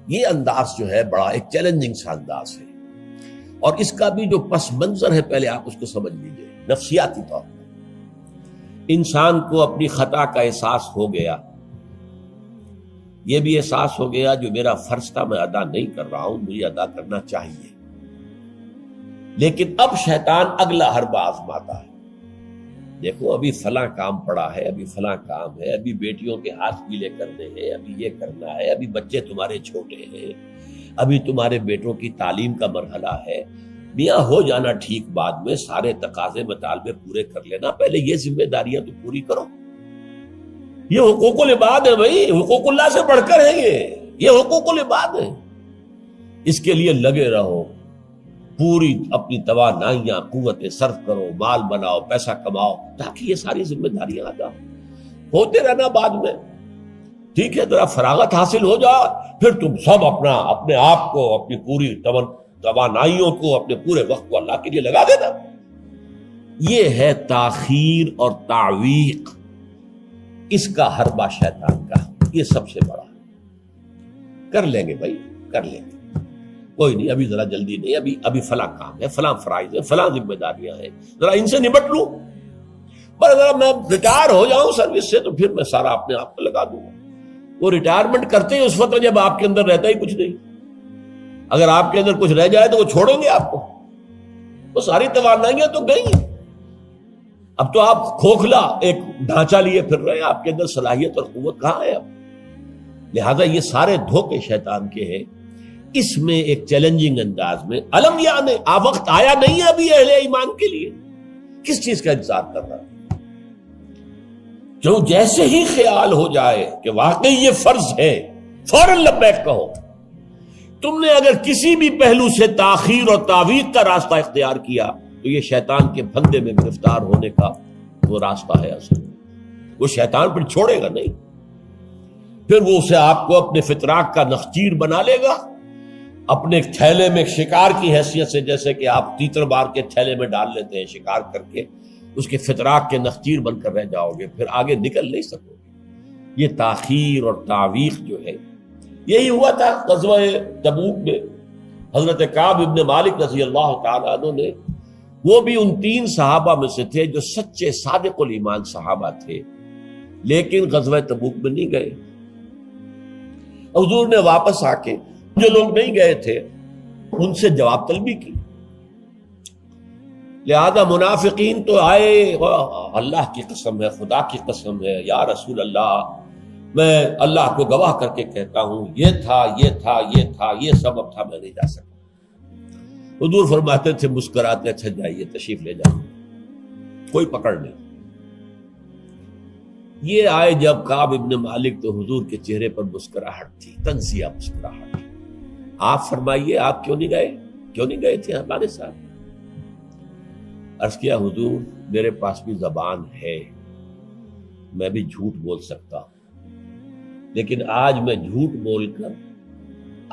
یہ انداز جو ہے بڑا ایک چیلنجنگ سا انداز ہے، اور اس کا بھی جو پس منظر ہے پہلے آپ اس کو سمجھ لیجئے۔ نفسیاتی طور پر انسان کو اپنی خطا کا احساس ہو گیا، یہ بھی احساس ہو گیا جو میرا فرض تھا میں ادا نہیں کر رہا ہوں، مجھے ادا کرنا چاہیے، لیکن اب شیطان اگلا حربہ آزماتا ہے۔ دیکھو ابھی فلاں کام پڑا ہے، ابھی فلاں کام ہے، ابھی بیٹیوں کے ہاتھ پیلے کرنے ہیں، ابھی یہ کرنا ہے، ابھی بچے تمہارے چھوٹے ہیں، ابھی تمہارے بیٹوں کی تعلیم کا مرحلہ ہے، میاں ہو جانا ٹھیک، بعد میں سارے تقاضے مطالبے پورے کر لینا، پہلے یہ ذمہ داریاں تو پوری کرو۔ یہ حقوق العباد ہے بھائی، حقوق اللہ سے بڑھ کر ہے، یہ حقوق العباد ہے، اس کے لیے لگے رہو، پوری اپنی توانائیاں قوتیں صرف کرو، مال بناؤ، پیسہ کماؤ، تاکہ یہ ساری ذمہ داریاں ادا ہوتے رہنا۔ بعد میں ٹھیک ہے ذرا فراغت حاصل ہو جا، پھر تم سب اپنے آپ کو، اپنی پوری توانائیوں کو، اپنے پورے وقت کو اللہ کے لیے لگا دینا۔ یہ ہے تاخیر اور تعویق، اس کا حربہ شیطان کا، یہ سب سے بڑا۔ کر لیں گے بھائی، کر لیں گے، کوئی نہیں، ابھی ذرا جلدی نہیں، ابھی فلاں کام ہے، فلاں فرائض ہے، فلاں ذمہ داریاں ہیں، ذرا ان سے نمٹ لوں، پر اگر میں ریٹائر ہو جاؤں سروس سے تو پھر میں سارا اپنے آپ کو لگا دوں گا۔ وہ ریٹائرمنٹ کرتے ہیں اس وقت جب آپ کے اندر رہتا ہی کچھ نہیں، اگر آپ کے اندر کچھ رہ جائے تو وہ چھوڑیں گے آپ کو، وہ ساری توانائیاں تو گئی، اب تو آپ کھوکھلا ایک ڈھانچہ لیے پھر رہے ہیں، آپ کے اندر صلاحیت اور قوت کہاں ہے اب؟ لہذا یہ سارے دھوکے شیطان کے ہیں۔ اس میں ایک چیلنجنگ انداز میں علم یعنی وقت آیا نہیں ہے ابھی اہل ایمان کے لیے، کس چیز کا انتظار کر رہا ہے؟ جو جیسے ہی خیال ہو جائے کہ واقعی یہ فرض ہے، فوراً لبیک کہو۔ تم نے اگر کسی بھی پہلو سے تاخیر اور تعویق کا راستہ اختیار کیا تو یہ شیطان کے پھندے میں گرفتار ہونے کا وہ راستہ ہے اصل میں۔ وہ شیطان پھر چھوڑے گا نہیں، پھر وہ اسے آپ کو اپنے فتراک کا نخچیر بنا لے گا، اپنے تھیلے میں شکار کی حیثیت سے، جیسے کہ آپ تیتر بار کے تھیلے میں ڈال لیتے ہیں شکار کر کے، اس کے فتراک کے نخچیر بن کر رہ جاؤ گے، پھر آگے نکل نہیں سکو گے۔ یہ تاخیر اور تعویق جو ہے، یہی ہوا تھا غزوہ تبوک میں۔ حضرت کعب ابن مالک رضی اللہ تعالیٰ عنہ نے، وہ بھی ان 3 صحابہ میں سے تھے جو سچے صادق الایمان صحابہ تھے، لیکن غزوہ تبوک میں نہیں گئے۔ حضور نے واپس آ کے جو لوگ نہیں گئے تھے ان سے جواب طلبی کی، لہذا منافقین تو آئے، اللہ کی قسم ہے، خدا کی قسم ہے، یا رسول اللہ میں اللہ کو گواہ کر کے کہتا ہوں یہ تھا، یہ تھا، یہ تھا، یہ سبب تھا، میں نہیں جا سکتا۔ حضور فرماتے تھے مسکراتے، اچھا جائیے تشریف لے جاؤ، کوئی پکڑ نہیں۔ یہ آئے جب کعب ابن مالک تو حضور کے چہرے پر مسکراہٹ تھی، تنزیہ مسکراہٹ۔ آپ فرمائیے آپ کیوں نہیں گئے، کیوں نہیں گئے تھے ہمارے ساتھ؟ عرض کیا حضور میرے پاس بھی زبان ہے، میں بھی جھوٹ بول سکتا ہوں، لیکن آج میں جھوٹ بول کر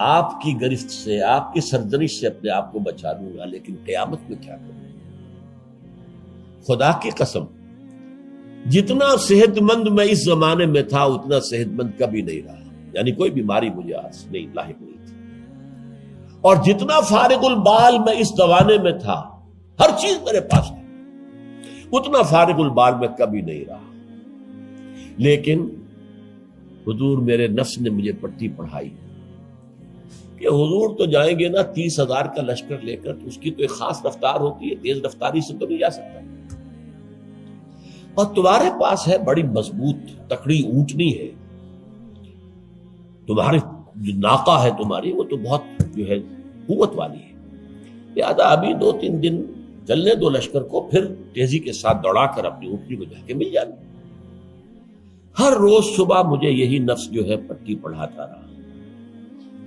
آپ کی گرفت سے، آپ کی سرزنش سے اپنے آپ کو بچا لوں گا، لیکن قیامت میں کیا کروں؟ خدا کی قسم جتنا صحت مند میں اس زمانے میں تھا اتنا صحت مند کبھی نہیں رہا، یعنی کوئی بیماری مجھے آج نہیں لاحق نہیں تھی، اور جتنا فارغ البال میں اس زمانے میں تھا، ہر چیز میرے پاس تھی، اتنا فارغ البال میں کبھی نہیں رہا۔ لیکن حضور میرے نفس نے مجھے پٹی پڑھائی کہ حضور تو جائیں گے نا 30,000 کا لشکر لے کر، تو اس کی تو ایک خاص رفتار ہوتی ہے، تیز رفتاری سے تو نہیں جا سکتا، اور تمہارے پاس ہے بڑی مضبوط تکڑی اونٹنی ہے، تمہاری جو ناقہ ہے تمہاری وہ تو بہت جو ہے قوت والی ہے، لہذا ابھی 2-3 دن چلنے دو لشکر کو، پھر تیزی کے ساتھ دوڑا کر اپنی اونٹنی کو جا کے مل جانا۔ ہر روز صبح مجھے یہی نفس جو ہے پٹی پڑھاتا رہا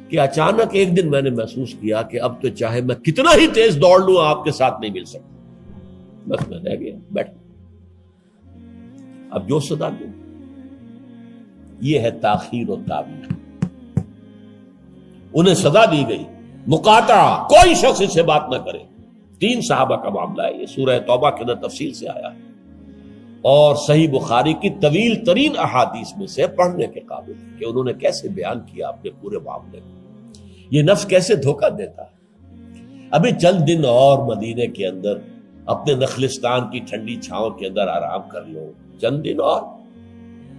کہ اچانک ایک دن میں نے محسوس کیا کہ اب تو چاہے میں کتنا ہی تیز دوڑ لوں آپ کے ساتھ نہیں مل سکتا، بس میں رہ گیا بیٹھ، اب جو صدا دوں۔ یہ ہے تاخیر و تعویق۔ انہیں سزا دی گئی، مقاطعہ، کوئی شخص اس سے بات نہ کرے۔ 3 صحابہ کا معاملہ ہے، یہ سورہ توبہ کے اندر تفصیل سے آیا ہے، اور صحیح بخاری کی طویل ترین احادیث میں سے پڑھنے کے قابل ہے کہ انہوں نے کیسے بیان کیا اپنے پورے معاملے کو۔ یہ نفس کیسے دھوکہ دیتا ہے؟ ابھی چند دن اور مدینے کے اندر اپنے نخلستان کی ٹھنڈی چھاؤں کے اندر آرام کر لو، چند دن اور،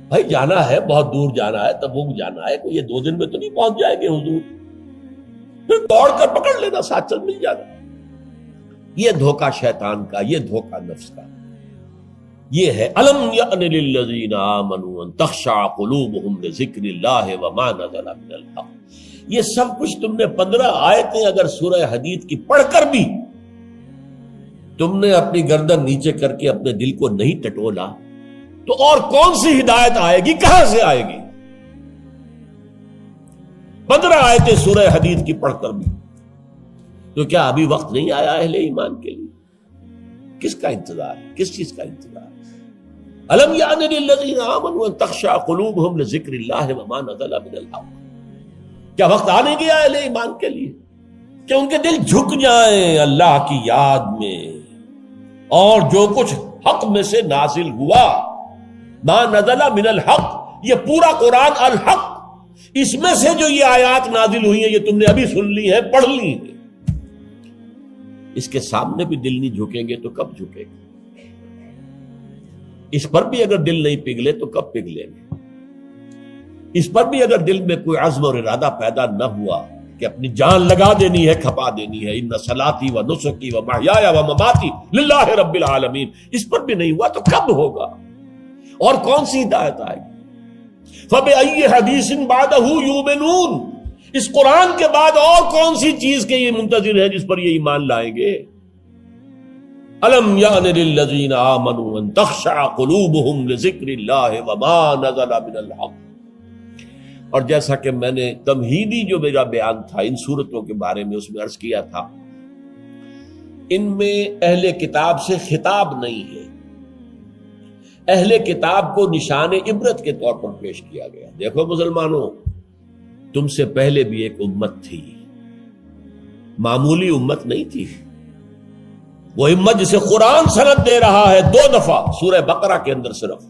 بھائی جانا ہے، بہت دور جانا ہے، تبوک جانا ہے، کوئی یہ 2 دن میں تو نہیں پہنچ جائیں گے حضور، پھر دوڑ کر پکڑ لینا، ساتھ چل مل جانا۔ یہ دھوکہ شیطان کا، یہ دھوکہ نفس کا، یہ ہے الم یأن للذین آمنوا ان تخشع قلوبہم لذکر اللہ وما نزل من الحق۔ یہ سب کچھ تم نے 15 آیتیں اگر سورہ حدید کی پڑھ کر بھی تم نے اپنی گردن نیچے کر کے اپنے دل کو نہیں ٹٹولا تو اور کون سی ہدایت آئے گی، کہاں سے آئے گی؟ 15 آیتیں سورہ حدید کی پڑھ کر بھی تو کیا ابھی وقت نہیں آیا اہل ایمان کے لیے؟ کس کا انتظار ہے؟ کس چیز کا انتظار ہے؟ الم یعن للذین آمنوا ان تخشع قلوبہم لذکر اللہ وما نزل من الحق۔ کیا وقت آنے گیا اہل ایمان کے لیے کہ ان کے دل جھک جائیں اللہ کی یاد میں، اور جو کچھ حق میں سے نازل ہوا، ما نزل من الحق، یہ پورا قرآن الحق، اس میں سے جو یہ آیات نازل ہوئی ہیں یہ تم نے ابھی سن لی ہے، پڑھ لی ہیں، اس کے سامنے بھی دل نہیں جھکیں گے تو کب جھکیں گے؟ اس پر بھی اگر دل نہیں پگھلے تو کب پگھلیں گے؟ اس پر بھی اگر دل میں کوئی عزم اور ارادہ پیدا نہ ہوا کہ اپنی جان لگا دینی ہے، کھپا دینی ہے، ان صلاتی و نسکی و محیایا و مماتی للہ رب العالمین، اس پر بھی نہیں ہوا تو کب ہوگا؟ اور کون سی ہدایت آئے گی؟ فَبِأَيِّ حَدِيثٍ بَعْدَهُ يُؤْمِنُونَ، اس قرآن کے بعد اور کون سی چیز کے یہ منتظر ہیں جس پر یہ ایمان لائیں گے؟ الم یعن للذین آمنوا ان تخشع قلوبہم لذکر اللہ وما نزل من الحق۔ اور جیسا کہ میں نے تمہیدی جو میرا بیان تھا ان صورتوں کے بارے میں، اس میں عرض کیا تھا ان میں اہل کتاب سے خطاب نہیں ہے، اہل کتاب کو نشان عبرت کے طور پر پیش کیا گیا۔ دیکھو مسلمانوں، تم سے پہلے بھی ایک امت تھی، معمولی امت نہیں تھی، وہ امت جسے قرآن سند دے رہا ہے 2 دفعہ سورہ بقرہ کے اندر صرف،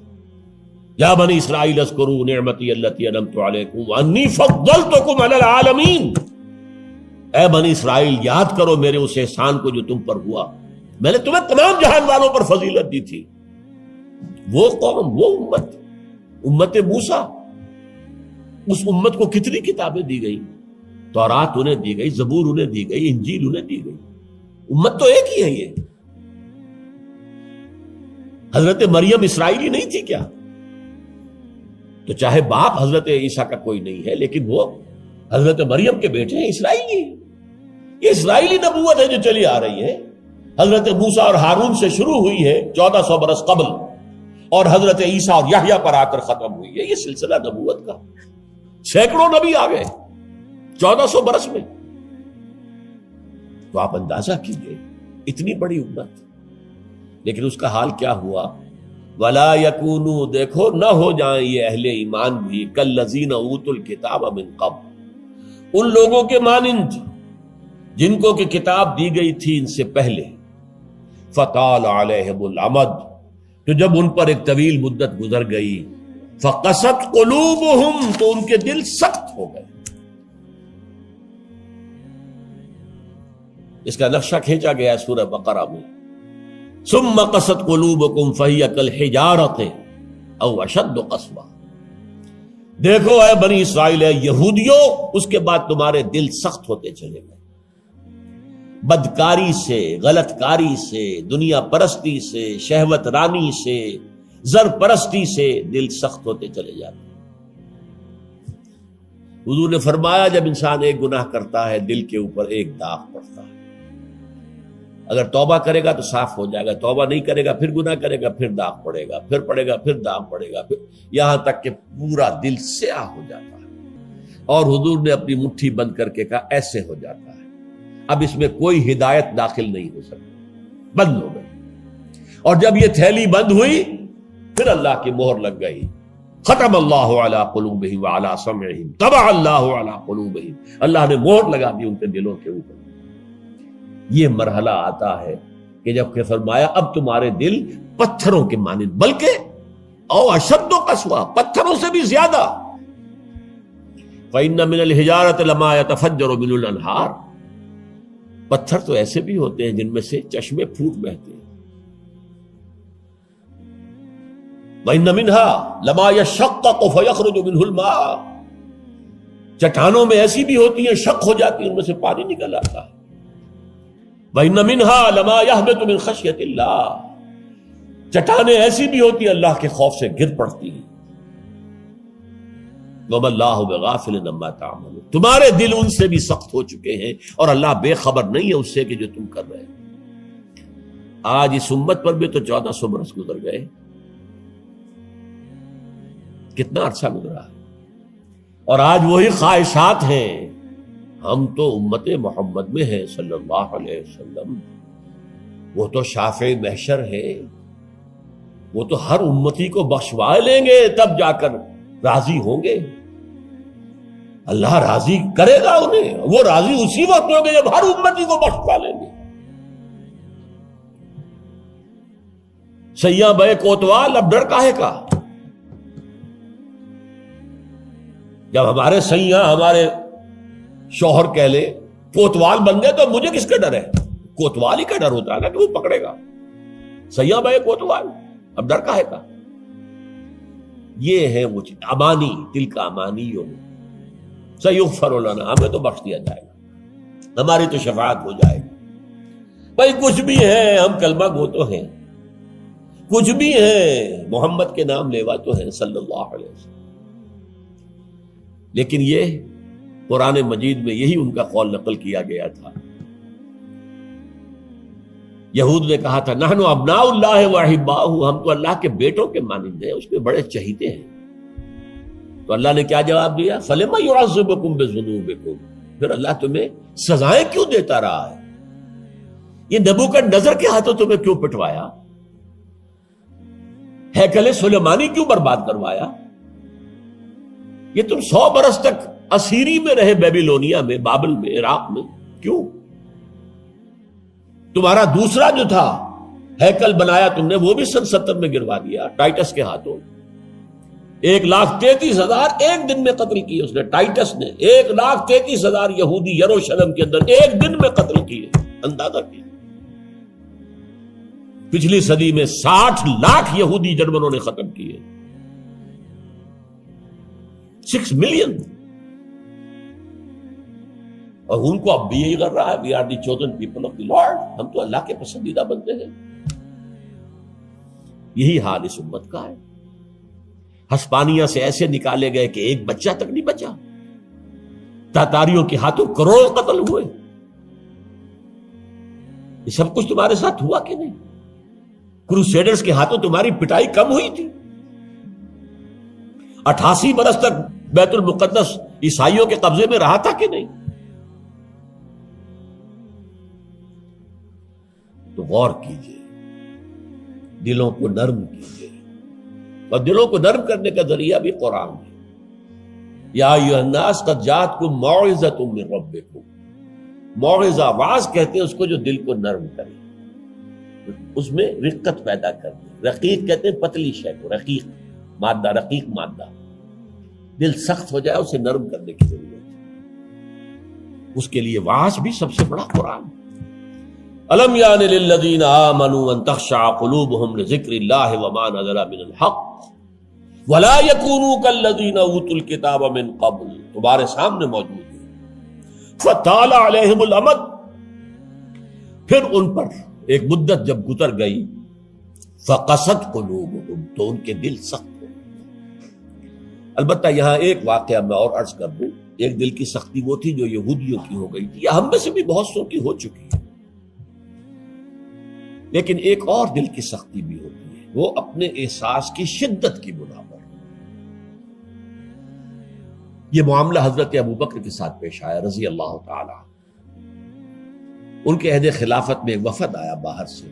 یا بنی اسرائیل اذکروا نعمتی التی انعمت علیکم وانی فضلتکم علی العالمین، اے بنی اسرائیل یاد کرو میرے اس احسان کو جو تم پر ہوا، میں نے تمہیں تمام جہان والوں پر فضیلت دی تھی۔ وہ قوم، وہ امت، امت موسیٰ، اس امت کو کتنی کتابیں دی گئی، تورات انہیں دی گئی، زبور انہیں دی گئی، انجیل انہیں دی گئی، امت تو ایک ہی ہے۔ یہ حضرت مریم اسرائیلی نہیں تھی کیا؟ تو چاہے باپ حضرت عیسیٰ کا کوئی نہیں ہے لیکن وہ حضرت مریم کے بیٹے ہیں، اسرائیلی، یہ اسرائیلی نبوت ہے جو چلی آ رہی ہے، حضرت موسیٰ اور ہارون سے شروع ہوئی ہے 1400 برس قبل، اور حضرت عیسیٰ اور یحییٰ پر آ کر ختم ہوئی ہے۔ یہ سلسلہ نبوت کا، سینکڑوں نبی آ گئے 1400 برس میں، تو آپ اندازہ کیجئے اتنی بڑی امت، لیکن اس کا حال کیا ہوا؟ وَلَا يَكُونُوا، دیکھو نہ ہو جائیں یہ اہل ایمان بھی كَالَّذِينَ أُوتُوا الْكِتَابَ مِن قَبْلُ، ان لوگوں کے مانند جن کو کہ کتاب دی گئی تھی ان سے پہلے، فَطَالَ عَلَيْهِمُ الْأَمَدُ، تو جب ان پر ایک طویل مدت گزر گئی، فَقَسَتْ قُلُوبُهُمْ، تو ان کے دل سخت ہو گئے۔ اس کا نقشہ کھینچا گیا سورہ بقرہ میں، ثم قست قلوبکم فہی کالحجارۃ او اشد قسوہ، دیکھو اے بنی اسرائیل، اے یہودیوں، اس کے بعد تمہارے دل سخت ہوتے چلے گئے، بدکاری سے، غلط کاری سے، دنیا پرستی سے، شہوت رانی سے، زر پرستی سے دل سخت ہوتے چلے جاتے ہیں۔ حضور نے فرمایا جب انسان ایک گناہ کرتا ہے دل کے اوپر ایک داغ پڑتا ہے، اگر توبہ کرے گا تو صاف ہو جائے گا، توبہ نہیں کرے گا پھر گناہ کرے گا، پھر داغ پڑے گا، پھر پڑے گا، پھر داغ پڑے گا، پھر یہاں تک کہ پورا دل سیاہ ہو جاتا ہے۔ اور حضور نے اپنی مٹھی بند کر کے کہا ایسے ہو جاتا ہے، اب اس میں کوئی ہدایت داخل نہیں ہو سکتی، بند ہو گئی۔ اور جب یہ تھیلی بند ہوئی پھر اللہ کی مہر لگ گئی، ختم اللہ علی قلوبہم وعلی سمعہم طبع اللہ علی قلوبہم، اللہ نے مہر لگا دی ان کے دلوں کے اوپر۔ یہ مرحلہ آتا ہے کہ جب کہ فرمایا اب تمہارے دل پتھروں کے مانند، بلکہ او اشد قسوہ، پتھروں سے بھی زیادہ، فَإِنَّ مِنَ الْحِجَارَةِ لَمَا يَتَفَجَّرُ مِنْهُ الْأَنْهَارُ، پتھر تو ایسے بھی ہوتے ہیں جن میں سے چشمے پھوٹ بہتے ہیں. وَإِنَّ مِنْهَا لَمَا يَشَّقَّقُ فَيَخْرُجُ مِنْهُ الْمَاءُ، چٹانوں میں ایسی بھی ہوتی ہیں شق ہو جاتی ہیں ان میں سے پانی نکل آتا ہے. وَإِنَّ مِنْهَا لَمَا يَهْبِطُ مِنْ خَشْيَةِ اللَّهِ، چٹانیں ایسی بھی ہوتی ہیں اللہ کے خوف سے گر پڑتی ہیں. وَمَا اللَّهُ بِغَافِلٍ عَمَّا تَعْمَلُونَ، تمہارے دل ان سے بھی سخت ہو چکے ہیں اور اللہ بے خبر نہیں ہے اس سے کہ جو تم کر رہے ہیں. آج اس امت پر بھی تو 1400 برس گزر گئے، کتنا عرصہ گزرا ہے، اور آج وہی خواہشات ہیں. ہم تو امت محمد میں ہیں صلی اللہ علیہ وسلم، وہ تو شافع محشر ہے، وہ تو ہر امتی کو بخشوا لیں گے تب جا کر راضی ہوں گے. اللہ راضی کرے گا انہیں، وہ راضی اسی وقت ہوں گے جب ہر امتی کو بخشوا لیں گے. سیاں بے کوتوال اب ڈر کاہے کا؟ جب ہمارے سیاں ہمارے شوہر کہہ لے کوتوال بن گئے تو مجھے کس کا ڈر ہے؟ کوتوال ہی کا ڈر ہوتا ہے نا کہ وہ پکڑے گا. سیاں بے کوتوال اب ڈر کاہے کا؟ یہ ہے وہ چیز، امانی، دل کا امانی سیغفر لنا، ہمیں تو بخش دیا جائے گا، ہماری تو شفاعت ہو جائے گی. بھائی کچھ بھی ہے، ہم کلمہ گو تو ہیں، کچھ بھی ہیں، محمد کے نام لیوا تو ہیں صلی اللہ علیہ وسلم. لیکن یہ قرآن مجید میں یہی ان کا قول نقل کیا گیا تھا. یہود نے کہا تھا نحن ابناء اللہ واحباؤہ، ہم تو اللہ کے بیٹوں کے مانند ہیں، اس کے بڑے چہیتے ہیں. تو اللہ نے کیا جواب دیا؟ فلما يعذبكم بذنوبكم، پھر اللہ تمہیں سزائیں کیوں دیتا رہا ہے؟ یہ نبوکدنضر کے ہاتھوں تمہیں کیوں پٹوایا؟ ہیکل سلیمانی کیوں برباد کروایا؟ یہ تم 100 برس تک اسیری میں رہے، بیبیلونیا میں، بابل میں، عراق میں، کیوں؟ تمہارا دوسرا جو تھا ہیکل بنایا تم نے، وہ بھی سن 70 میں گروا دیا ٹائٹس کے ہاتھوں. 1,33,000 ایک دن میں قتل کیے اس نے، ٹائٹس نے 1,33,000 یہودی یروشلم کے اندر ایک دن میں قتل کیے. اندازہ کیے پچھلی صدی میں 60 لاکھ یہودی جرمنوں نے ختم کیے، 6 ملین. اور ان کو اب بھی یہی کر رہا ہے، we are the chosen people of the lord, ہم تو اللہ کے پسندیدہ بندے ہیں. یہی حال اس امت کا ہے. ہسپانیہ سے ایسے نکالے گئے کہ ایک بچہ تک نہیں بچا. تاتاریوں کے ہاتھوں کروڑ قتل ہوئے. یہ سب کچھ تمہارے ساتھ ہوا کہ نہیں؟ کروسیڈرز کے ہاتھوں تمہاری پٹائی کم ہوئی تھی؟ 88 برس تک بیت المقدس عیسائیوں کے قبضے میں رہا تھا کہ نہیں؟ تو غور کیجئے، دلوں کو نرم کیجئے، اور دلوں کو نرم کرنے کا ذریعہ بھی قرآن ہے. یا ایھا الناس قد جاءتکم موعظۃ من ربکم، موعظہ واعظ کہتے ہیں اس کو جو دل کو نرم کرے، اس میں رقت پیدا کرے. رقیق کہتے ہیں پتلی شے کو، رقیق مادہ، رقیق مادہ. دل سخت ہو جائے اسے نرم کرنے کی ضرورت ہے. اس کے لیے واعظ بھی سب سے بڑا قرآن. الم یان للذین آمنوا ان تخشع قلوبهم لذکر اللہ وما نزل من الحق ولا یکونوا کالذین اوتوا الکتاب من قبل، تمہارے سامنے موجود ہے. فطال علیہم الامد، پھر ان پر ایک مدت جب گزر گئی، فقست قلوبهم، تو ان کے دل سخت ہو. البتہ یہاں ایک واقعہ میں اور عرض کر دوں. ایک دل کی سختی وہ تھی جو یہودیوں کی ہو گئی تھی، یا ہم میں سے بھی بہت سو کی ہو چکی ہے. لیکن ایک اور دل کی سختی بھی ہوتی ہے، وہ اپنے احساس کی شدت کی بنا پر. یہ معاملہ حضرت ابوبکر کے ساتھ پیش آیا رضی اللہ تعالی. ان کے عہد خلافت میں ایک وفد آیا باہر سے.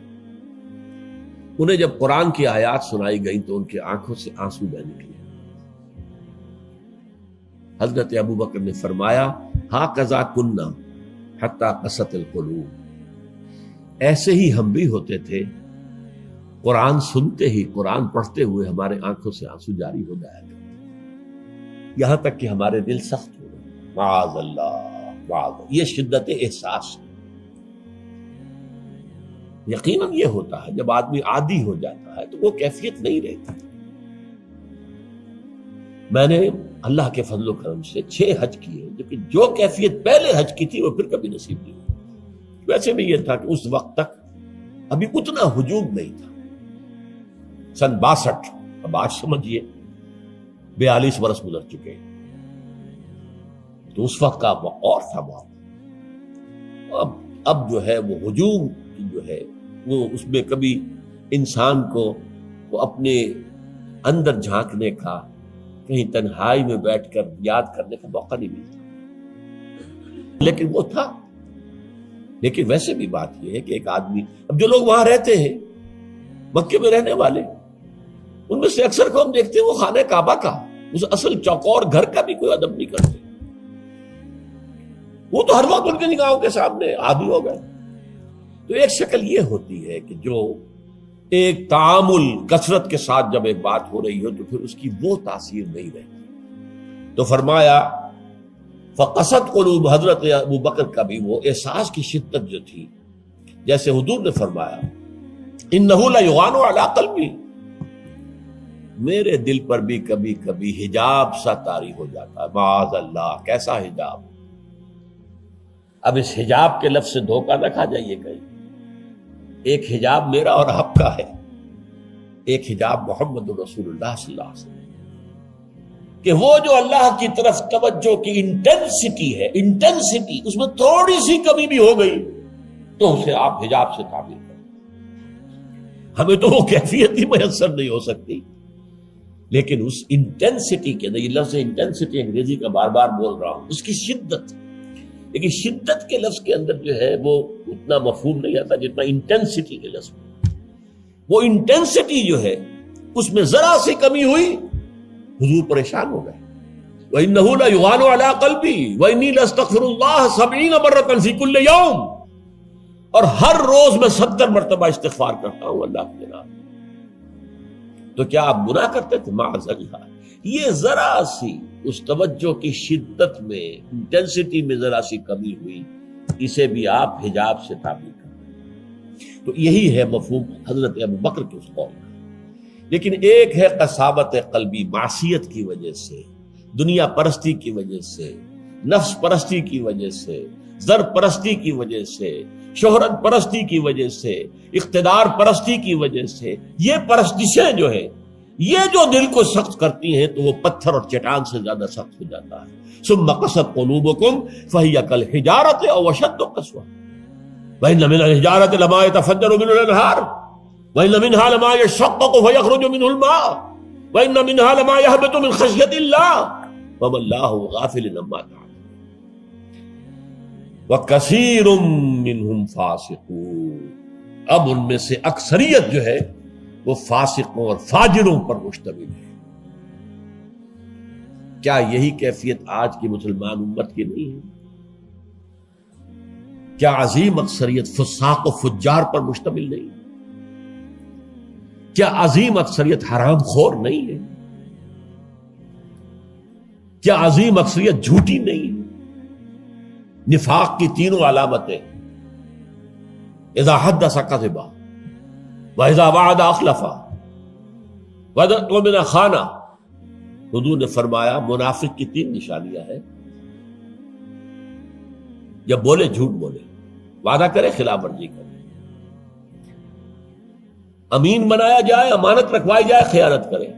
انہیں جب قرآن کی آیات سنائی گئی تو ان کی آنکھوں سے آنسو بہہ نکلے. حضرت ابوبکر نے فرمایا ہاکذا کنا حتی قست القلوب، ایسے ہی ہم بھی ہوتے تھے، قرآن سنتے ہی، قرآن پڑھتے ہوئے ہمارے آنکھوں سے آنسو جاری ہو جایا کرتے، یہاں تک کہ ہمارے دل سخت ہو گئے. معاذ اللہ، معاذ اللہ، یہ شدت احساس ہے۔ یقیناً یہ ہوتا ہے جب آدمی عادی ہو جاتا ہے تو وہ کیفیت نہیں رہتی۔ میں نے اللہ کے فضل و کرم سے 6 حج کیے، لیکن جو کیفیت پہلے حج کی تھی وہ پھر کبھی نصیب نہیں ہوئی۔ ویسے بھی یہ تھا کہ اس وقت تک ابھی اتنا ہجوم نہیں تھا۔ سن 62، اب آج سمجھیے 42 برس گزر چکے، تو اس وقت کا اور تھا معاملہ۔ اب جو ہے وہ ہجوم جو ہے وہ اس میں کبھی انسان کو اپنے اندر جھانکنے کا، کہیں تنہائی میں بیٹھ کر یاد کرنے کا موقع نہیں ملتا، لیکن وہ تھا۔ لیکن ویسے بھی بات یہ ہے کہ ایک آدمی، اب جو لوگ وہاں رہتے ہیں مکے میں رہنے والے، ان میں سے اکثر کو ہم دیکھتے ہیں وہ خانہ کعبہ کا، اس اصل چوکور گھر کا بھی کوئی ادب نہیں کرتے۔ وہ تو ہر وقت ان کے نگاہوں کے سامنے عادی ہو گئے۔ تو ایک شکل یہ ہوتی ہے کہ جو ایک تعامل کثرت کے ساتھ جب ایک بات ہو رہی ہو تو پھر اس کی وہ تاثیر نہیں رہتی۔ تو فرمایا فقست قلوب، حضرت ابو بکر کا بھی وہ احساس کی شدت جو تھی، جیسے حضور نے فرمایا انہ لیغان علی قلبی، میرے دل پر بھی کبھی کبھی حجاب سا طاری ہو جاتا ہے۔ معاذ اللہ، کیسا حجاب؟ اب اس حجاب کے لفظ سے دھوکہ نہ کھا جائیے کہیں۔ ایک حجاب میرا اور آپ کا ہے، ایک حجاب محمد رسول اللہ صلی اللہ علیہ وسلم، کہ وہ جو اللہ کی طرف توجہ کی انٹینسٹی ہے، انٹینسٹی اس میں تھوڑی سی کمی بھی ہو گئی تو اسے آپ حجاب سے تعبیر کریں۔ ہمیں تو وہ کیفیت ہی میسر نہیں ہو سکتی، لیکن اس انٹینسٹی کے اندر، یہ لفظ انٹینسٹی انگریزی کا بار بار بول رہا ہوں، اس کی شدت، لیکن شدت کے لفظ کے اندر جو ہے وہ اتنا مفہوم نہیں آتا جتنا انٹینسٹی کے لفظ میں۔ وہ انٹینسٹی جو ہے اس میں ذرا سی کمی ہوئی، حضور پریشان ہو گئے۔ وَإِنَّهُ لَيُغَانُ عَلَىٰ قَلْبِي وَإِنِّي لَأَسْتَغْفِرُ اللَّهَ 70 مَرَّةً فِي كُلِّ يَوْمٍ، اور ہر روز میں 70 مرتبہ استغفار کرتا ہوں اللہ کے جناب۔ تو کیا آپ گناہ کرتے تھے؟ معاذ اللہ۔ یہ ذرا سی اس توجہ کی شدت میں، انٹینسٹی میں ذرا سی کمی ہوئی، اسے بھی آپ حجاب سے تعبیر کرتے ہیں۔ تو یہی ہے مفہوم حضرت ابو بکر کے اس قول کا۔ لیکن ایک ہے قساوت قلبی، معصیت کی وجہ سے، دنیا پرستی کی وجہ سے، نفس پرستی کی وجہ سے، زر پرستی کی وجہ سے، شہرت پرستی کی وجہ سے، اقتدار پرستی کی وجہ سے، یہ پرستشیں جو ہے یہ جو دل کو سخت کرتی ہیں تو وہ پتھر اور چٹان سے زیادہ سخت ہو جاتا ہے۔ ثم قست قلوبکم فہی کالحجارۃ او اشد قسوہ وان من الحجارۃ لما يتفجر منه الانہار وان منها لما يشقق فيخرج منه الماء وان منها لما يهبط من خشیۃ اللہ وما اللہ غافل عما تعملون وکثیر منهم فاسقون۔ اب ان میں سے اکثریت جو ہے وہ فاسقوں اور فاجروں پر مشتمل ہے۔ کیا یہی کیفیت آج کی مسلمان امت کی نہیں ہے؟ کیا عظیم اکثریت فساق و فجار پر مشتمل نہیں؟ کیا عظیم اکثریت حرام خور نہیں ہے؟ کیا عظیم اکثریت جھوٹی نہیں ہے؟ نفاق کی تینوں علامتیں، اذا حدث کذب وَإِذَا وَعَدَ أَخْلَفَ وَإِذَا اؤْتُمِنَ خَانَ۔ حضور نے فرمایا منافق کی 3 نشانیاں ہیں، جب بولے جھوٹ بولے، وعدہ کرے خلاف ورزی کرے، امین بنایا جائے، امانت رکھوائی جائے، خیانت کرے۔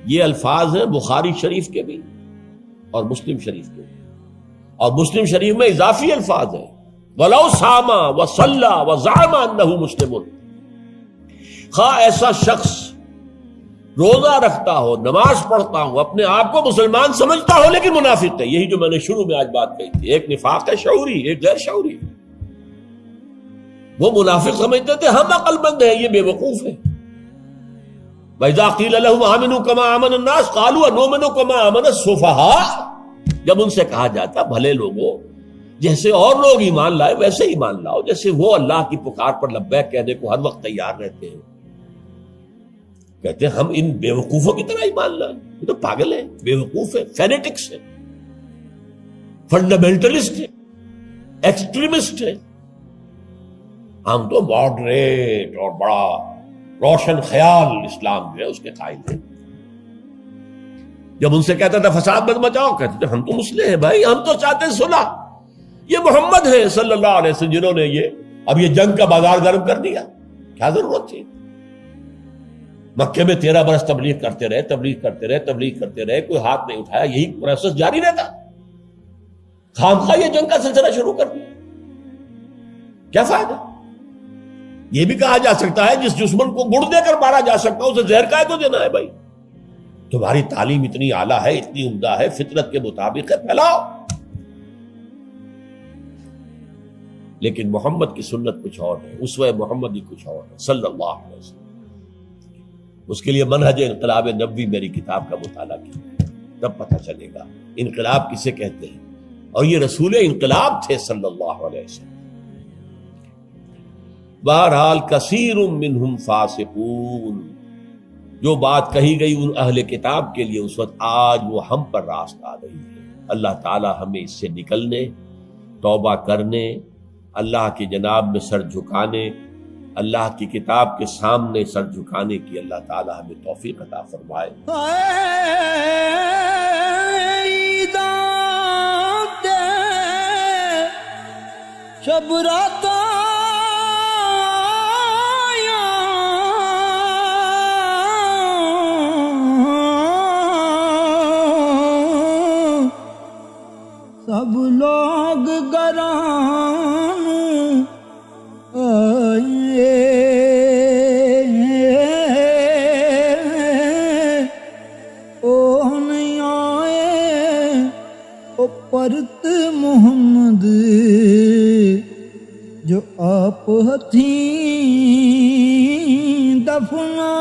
یہ الفاظ ہیں بخاری شریف کے بھی اور مسلم شریف کے بھی، اور مسلم شریف میں اضافی الفاظ ہیں وَلَوْ صَامَ وَصَلَّى وَزَعَمَ أَنَّهُ مُسْلِمٌ۔ خواہ ایسا شخص روزہ رکھتا ہو، نماز پڑھتا ہو، اپنے آپ کو مسلمان سمجھتا ہو، لیکن منافق ہے۔ یہی جو میں نے شروع میں آج بات کہی تھی، ایک نفاق ہے شعوری، ایک غیر شعوری۔ وہ منافق سمجھتے تھے ہم عقل مند ہیں، یہ بے وقوف ہے۔ وَإِذَا قِيلَ لَهُمْ آمِنُوا كَمَا آمَنَ النَّاسُ قَالُوا أَنُؤْمِنُ كَمَا آمَنَ السُّفَهَاءُ۔ جب ان سے کہا جاتا بھلے لوگوں، جیسے اور لوگ ایمان لائے ویسے ایمان لاؤ، جیسے وہ اللہ کی پکار پر لبیک کہنے کو ہر وقت تیار رہتے ہیں، کہتے ہیں ہم ان بے وقوفوں کی طرح ایمان لائیں۔ یہ تو پاگل ہیں، بے وقوف ہیں، فینیٹکس ہیں۔ فنڈامنٹلسٹ ہیں، ایکسٹریمسٹ ہیں. ہم تو ماڈریٹ اور بڑا روشن خیال اسلام جو ہے اس کے قائل ہیں. جب ان سے کہتا تھا فساد مت مچاؤ، کہتے تھے ہم تو مسلح ہیں بھائی، ہم تو چاہتے ہیں صلح. یہ محمد ہے صلی اللہ علیہ وسلم جنہوں نے اب یہ جنگ کا بازار گرم کر دیا. کیا ضرورت تھی؟ مکے میں 13 برس تبلیغ کرتے رہے، کوئی ہاتھ نہیں اٹھایا، یہی پروسیس جاری رہتا. خامخواہ یہ جنگ کا سلسلہ شروع کر دیا، کیا فائدہ؟ یہ بھی کہا جا سکتا ہے جس دشمن کو گڑ دے کر مارا جا سکتا اسے زہر کا کو دینا ہے. بھائی تمہاری تعلیم اتنی اعلیٰ ہے، اتنی عمدہ ہے، فطرت کے مطابق ہے، پھیلاؤ. لیکن محمد کی سنت کچھ اور ہے، اسوہ محمدی کچھ اور ہے صلی اللہ علیہ وسلم. اس کے لیے منہج انقلاب نبوی میری کتاب کا مطالعہ کیا، تب پتہ چلے گا انقلاب کسے کہتے ہیں. اور یہ رسول انقلاب تھے صلی اللہ علیہ وسلم. بہرحال کثیر منہم فاسقون، جو بات کہی گئی ان اہل کتاب کے لیے اس وقت، آج وہ ہم پر راست آ رہی ہے. اللہ تعالی ہمیں اس سے نکلنے، توبہ کرنے، اللہ کی جناب میں سر جھکانے، اللہ کی کتاب کے سامنے سر جھکانے کی اللہ تعالی ہمیں توفیق عطا فرمائے. شب رات سب لوگ گران آئے، او نہیں آئے او پرت محمد جو آپ ہتھیں دفنا